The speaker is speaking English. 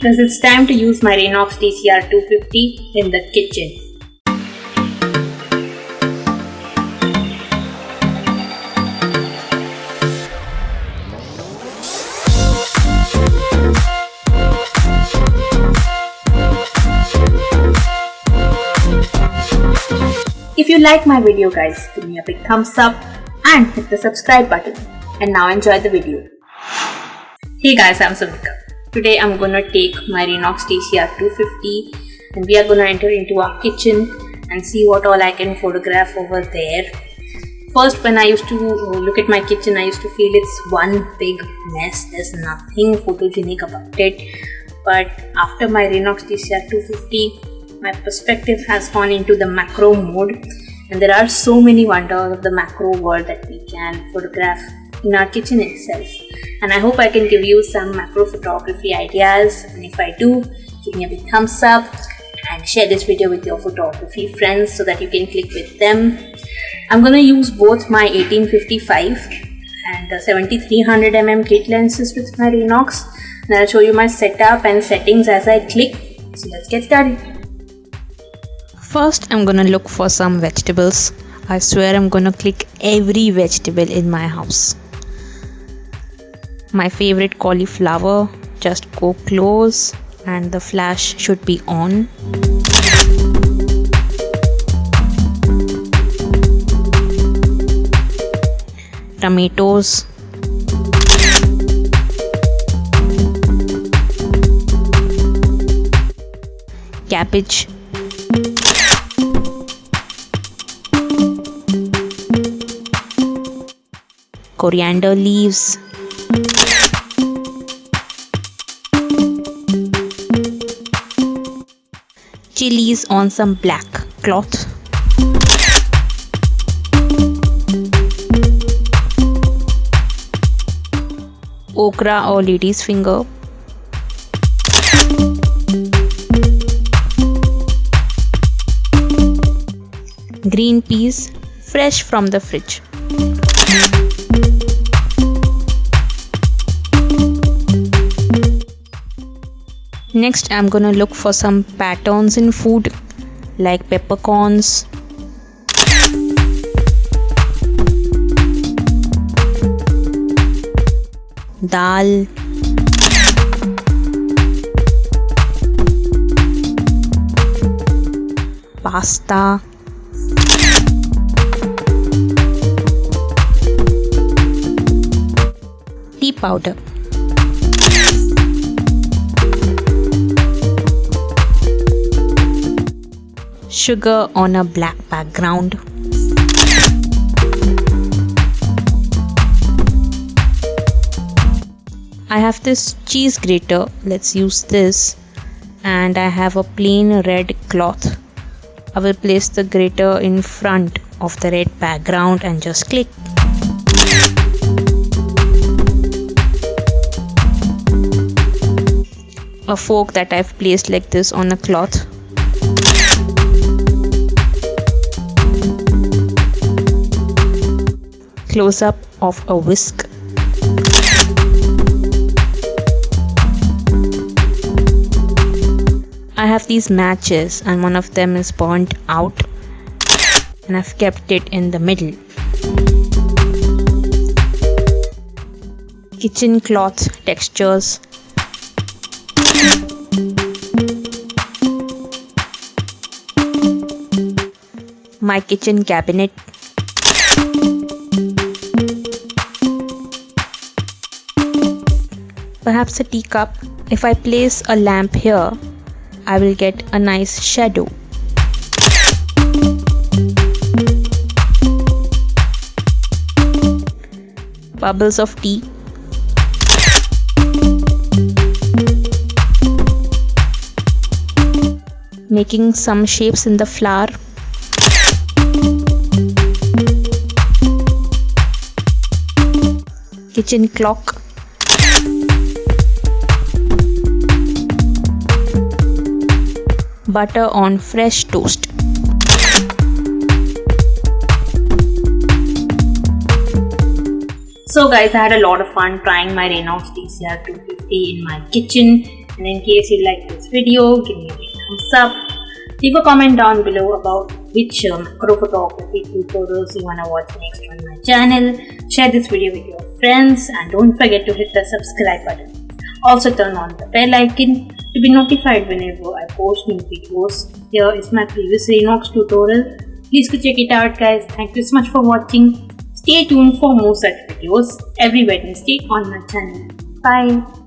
Thus it's time to use my Raynox TCR 250 in the kitchen. If you like my video guys, give me a big thumbs up and hit the subscribe button. And now enjoy the video. Hey guys, I'm Sumika. Today I'm gonna take my Raynox TCR 250 and we are gonna enter into our kitchen and see what all I can photograph over there. First, when I used to look at my kitchen, I used to feel it's one big mess. There's nothing photogenic about it. But after my Raynox TCR 250, my perspective has gone into the macro mode, and there are so many wonders of the macro world that we can photograph in our kitchen itself. And I hope I can give you some macro photography ideas, and if I do, give me a big thumbs up and share this video with your photography friends so that you can click with them. I'm gonna use both my 1855 and 7300mm kit lenses with my Raynox, and I'll show you my setup and settings as I click. So let's get started. First, I'm gonna look for some vegetables. I swear I'm gonna click every vegetable in my house. My favorite cauliflower, just go close and the flash should be on. Tomatoes. Cabbage. Coriander leaves. Chilies on some black cloth. Okra or lady's finger. Green peas fresh from the fridge. Next, I'm gonna look for some patterns in food like peppercorns, dal, pasta, tea powder. Sugar on a black background. I have this cheese grater, let's use this, and I have a plain red cloth. I will place the grater in front of the red background and just click. A fork that I've placed like this on a cloth. Close up of a whisk. I have these matches and one of them is burnt out and I've kept it in the middle. Kitchen cloth textures. My kitchen cabinet. Perhaps a teacup. If I place a lamp here, I will get a nice shadow. Bubbles of tea. Making some shapes in the flower. Kitchen clock. Butter on fresh toast. So guys, I had a lot of fun trying my Raynox TCR 250 in my kitchen, And in case you like this video, give me a big thumbs up. Leave a comment down below about which macro photography tutorials you wanna watch next on my channel. Share this video with your friends and don't forget to hit the subscribe button. Also turn on the bell icon to be notified whenever I post new videos. Here is my previous Renox tutorial. Please go check it out guys. Thank you so much for watching. Stay tuned for more such videos every Wednesday on my channel. Bye.